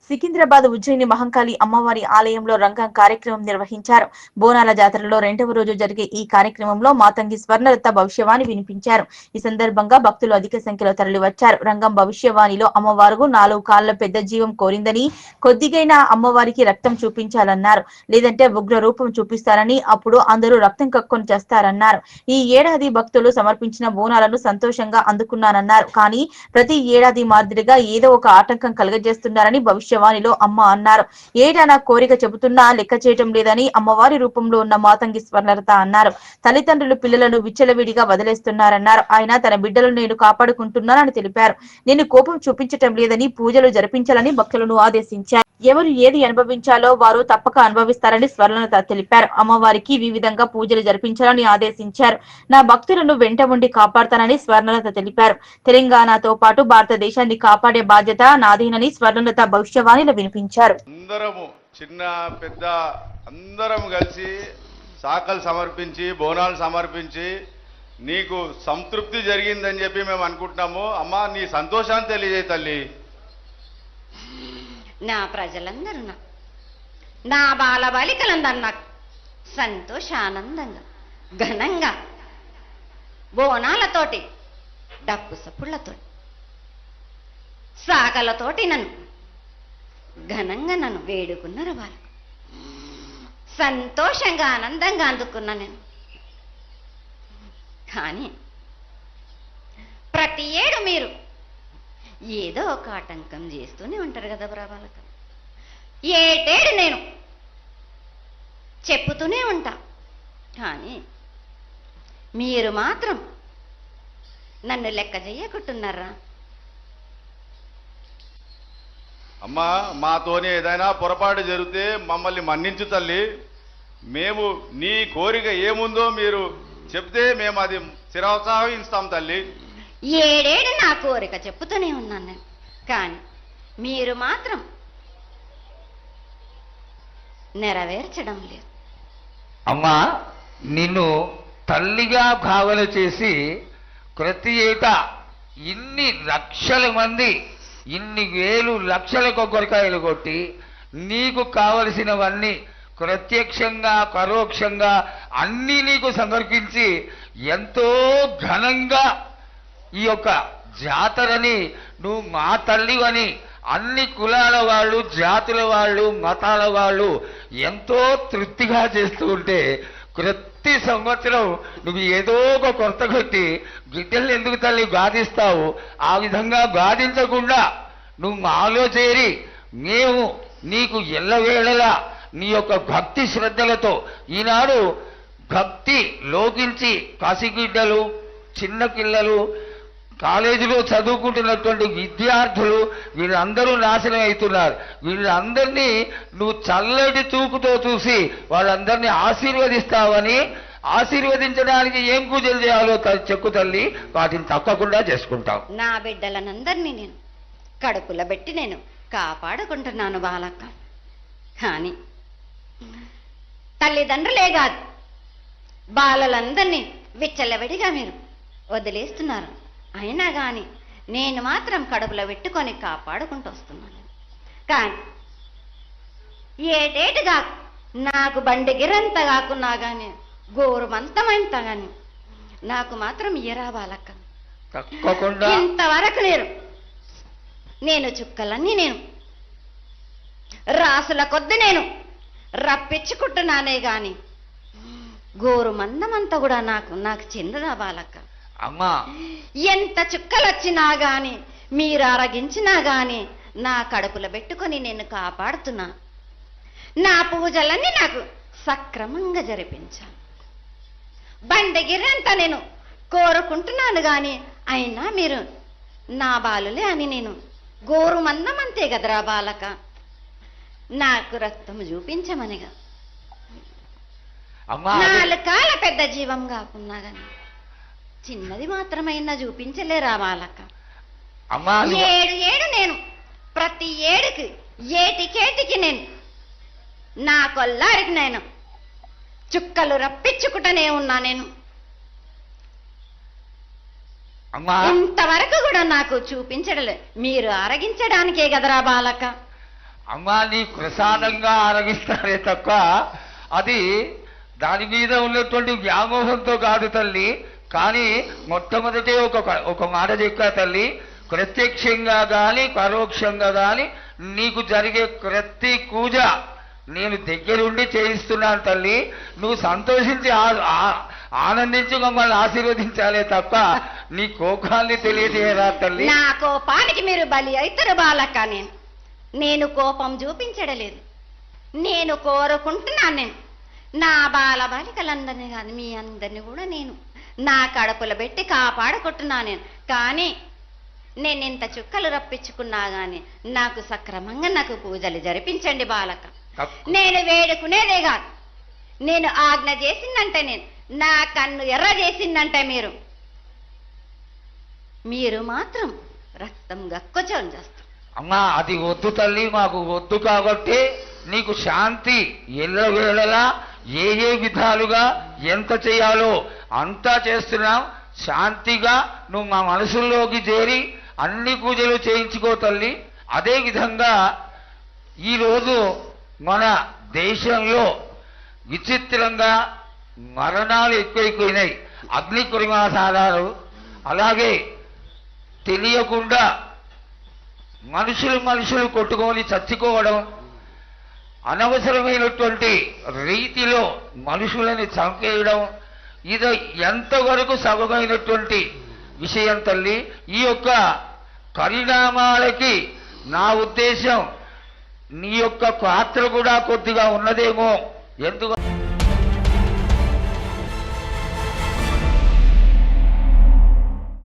సికింద్రాబాద్ ఉజ్జయిని మహంకాళి అమ్మవారి ఆలయంలో రంగం కార్యక్రమం నిర్వహించారు. బోనాల జాతరలో 2వ రోజు జరిగే ఈ కార్యక్రమంలో మాతంగి స్వర్ణలత భవిష్యవాణి వినిపించారు. ఈ సందర్భంగా భక్తులు అధిక సంఖ్యలో తరలివచ్చారు. రంగం భవిష్యవాణిలో అమ్మవారు 4 కాళ్ల పెద్ద జీవం కోరిందని, కొద్దిగైనా అమ్మవారికి రక్తం చూపించాలన్నారు. లేదంటే ఉగ్ర రూపం చూపిస్తారని, అప్పుడు అందరూ రక్తం కక్కుని చేస్తారన్నారు. ఈ ఏడాది భక్తులు సమర్పించిన బోనాలను సంతోషంగా అందుకున్నానన్నారు. కానీ ప్రతి ఏడాది మాదిరిగా ఏదో ఒక ఆటంకం కలుగజేస్తున్నారని భవిష్యవాణిలో అమ్మ అన్నారు. ఏటా నా కోరిక చెబుతున్నా లెక్క చేయటం లేదని అమ్మవారి రూపంలో ఉన్న మాతంగి స్వర్ణలత అన్నారు. తల్లిదండ్రులు పిల్లలను విచ్చలవిడిగా వదిలేస్తున్నారన్నారు. ఆయన తన బిడ్డలను నేను కాపాడుకుంటున్నానని తెలిపారు. నేను కోపం చూపించటం లేదని, పూజలు జరిపించాలని భక్తులను ఆదేశించారు. ఎవరు ఏది అనుభవించాలో వారు తప్పక అనుభవిస్తారని స్వర్ణలత తెలిపారు. అమ్మవారికి ఈ విధంగా పూజలు జరిపించాలని ఆదేశించారు. నా భక్తులను వెంట ఉండి కాపాడతానని స్వర్ణలత తెలిపారు. తెలంగాణతో పాటు భారతదేశాన్ని కాపాడే బాధ్యత నాదేనని స్వర్ణలత భవిష్యవాణిలో వినిపించారు. అందరము చిన్న పెద్ద అందరం కలిసి శాఖలు సమర్పించి బోనాలు సమర్పించి నీకు సంతృప్తి జరిగిందని చెప్పి మేము అనుకుంటున్నాము. అమ్మా నీ సంతోషాన్ని తెలియజేయ తల్లి. నా ప్రజలందరూ నా బాలబాలికలందరూ నాకు సంతోషానందంగా ఘనంగా బోనాలతోటి డప్పు సప్పుళ్లతో సాగలతోటి నన్ను ఘనంగా నన్ను వేడుకున్నారు. వాళ్ళు సంతోషంగా ఆనందంగా అందుకున్నా నేను. కానీ ప్రతి ఏడు మీరు ఏదో ఒక ఆటంకం చేస్తూనే ఉంటారు కదా బ్రాబాలక. ఏటేడు నేను చెప్పుతూనే ఉంటా. కానీ మీరు మాత్రం నన్ను లెక్క చెయ్యకుంటున్నారా? అమ్మా మాతోనే ఏదైనా పొరపాటు జరిగితే మమ్మల్ని మన్నించు తల్లి. మేము నీ కోరిక ఏముందో మీరు చెప్తే మేము అది శిరోత్సాహిస్తాం తల్లి. ఏడేడు నా కోరిక చెప్పుతూనే ఉన్నాను నేను. కానీ మీరు మాత్రం నెరవేర్చడం లేదు. అమ్మా నిన్ను తల్లిగా భావన చేసి ప్రతి ఏటా ఇన్ని లక్షల మంది ఇన్ని వేలు లక్షల కొబ్బరికాయలు కొట్టి నీకు కావలసినవన్నీ ప్రత్యక్షంగా పరోక్షంగా అన్నీ నీకు సమర్పించి ఎంతో ఘనంగా ఈ యొక్క జాతరని నువ్వు మా తల్లివని అన్ని కులాల వాళ్ళు, జాతుల వాళ్ళు, మతాల వాళ్ళు ఎంతో తృప్తిగా చేస్తూ ఉంటే ప్రతి సంవత్సరం నువ్వు ఏదో ఒక కొరత కొట్టి బిడ్డల్ని ఎందుకు తల్లి బాధిస్తావు? ఆ విధంగా బాధించకుండా నువ్వు మాలో చేరి మేము నీకు ఎల్లవేళలా నీ యొక్క భక్తి శ్రద్ధలతో ఈనాడు భక్తి లోకించి పసిగిడ్డలు, చిన్న పిల్లలు, కాలేజీలో చదువుకుంటున్నటువంటి విద్యార్థులు వీళ్ళందరూ నాశనం అవుతున్నారు. వీళ్ళందరినీ నువ్వు చల్లటి చూపుతో చూసి వాళ్ళందరినీ ఆశీర్వదిస్తావని, ఆశీర్వదించడానికి ఏం పూజలు చేయాలో చెక్కు తల్లి, వాటిని తప్పకుండా చేసుకుంటావు. నా బిడ్డలనందరినీ నేను కడుపులో పెట్టి నేను కాపాడుకుంటున్నాను బాలక్క. కానీ తల్లిదండ్రులే కాదు బాలలందరినీ విచ్చలవిడిగా మీరు వదిలేస్తున్నారు. అయినా కానీ నేను మాత్రం కడుపులో పెట్టుకొని కాపాడుకుంటూ వస్తున్నాను. కానీ ఏటేటుగా నాకు బండి గిరంత కాకున్నా కానీ గోరుమంతమంత కానీ నాకు మాత్రం ఇయరా బాలక్క. తప్పకుండా ఇంతవరకు నేను చుక్కలన్నీ నేను రాసుల కొద్ది నేను రప్పించుకుంటున్నానే గాని గోరు మందమంతా కూడా నాకు చెందదా బాలక్క. అమ్మా ఎంత చుక్కలొచ్చినా గాని మీరు అరగించినా గాని నా కడుపులో పెట్టుకొని నేను కాపాడుతున్నా. నా పూజలన్నీ నాకు సక్రమంగా జరిపించాను. బండగిరంతా నేను కోరుకుంటున్నాను గాని అయినా మీరు నా బాలులే అని నేను గోరు మందమంతే కదరా బాలక. నాకు రక్తం చూపించమనిగా అమ్మా 4 కాళ్ళ పెద్ద జీవం కాకున్నా గాని చిన్నది మాత్రమైనా చూపించలేరా బాలక. అమ్మా ఏడు నేను ప్రతి ఏడుకి ఏటికేటికి నేను నా కొల్లారికి నేను చుక్కలు రప్పించుకుంటూనే ఉన్నా. నేను అమ్మా ఇంతవరకు కూడా నాకు చూపించడలే. మీరు అరగించడానికే కదరా బాలక. అమ్మా నీ ప్రసాదంగా ఆరగిస్తారే తప్ప అది దాని మీద ఉన్నటువంటి వ్యామోహంతో కాదు తల్లి. కానీ మొట్టమొదటి ఒక మాట చెప్పా తల్లి, ప్రత్యక్షంగా కానీ పరోక్షంగా కానీ నీకు జరిగే ప్రతి పూజ నేను దగ్గరుండి చేయిస్తున్నాను తల్లి. నువ్వు సంతోషించి ఆనందించి మమ్మల్ని ఆశీర్వదించాలే తప్ప నీ కోపాన్ని తెలియజేయరా తల్లి. నా కోపానికి మీరు బలి అవుతారు బాలక. నేను కోపం చూపించడలేదు. నేను కోరుకుంటున్నాను. నా బాల బాలికలందరినీ కాదు మీ అందరినీ కూడా నేను నా కడుపులో పెట్టి కాపాడుకుంటున్నాను. కానీ నేను ఇంత చుక్కలు రప్పించుకున్నా గాని నాకు సక్రమంగా నాకు పూజలు జరిపించండి బాలక. నేను వేడుకునేదే కాదు, నేను ఆజ్ఞ చేసిందంటే నా కన్ను ఎర్ర చేసిందంటే మీరు మాత్రం రక్తం గక్కుచోని చేస్తారు. అమ్మా అది వద్దు తల్లి, మాకు వద్దు. కాబట్టి నీకు శాంతి ఎల్లవేళలా ఏ విధాలుగా ఎంత చేయాలో అంతా చేస్తున్నాం. శాంతిగా నువ్వు మా మనసుల్లోకి చేరి అన్ని పూజలు చేయించుకో తల్లి. అదే విధంగా ఈరోజు మన దేశంలో విచిత్రంగా మరణాలు ఎక్కువైపోయినాయి. అగ్ని కురిమాసాలు, అలాగే తెలియకుండా మనుషులు కొట్టుకొని చచ్చిపోవడం, అనవసరమైనటువంటి రీతిలో మనుషులని చంపేయడం, ఇది ఎంతవరకు సబమైనటువంటి విషయం తల్లి. ఈ యొక్క పరిణామాలకి నా ఉద్దేశం నీ యొక్క పాత్ర కూడా కొద్దిగా ఉన్నదేమో. ఎందుకు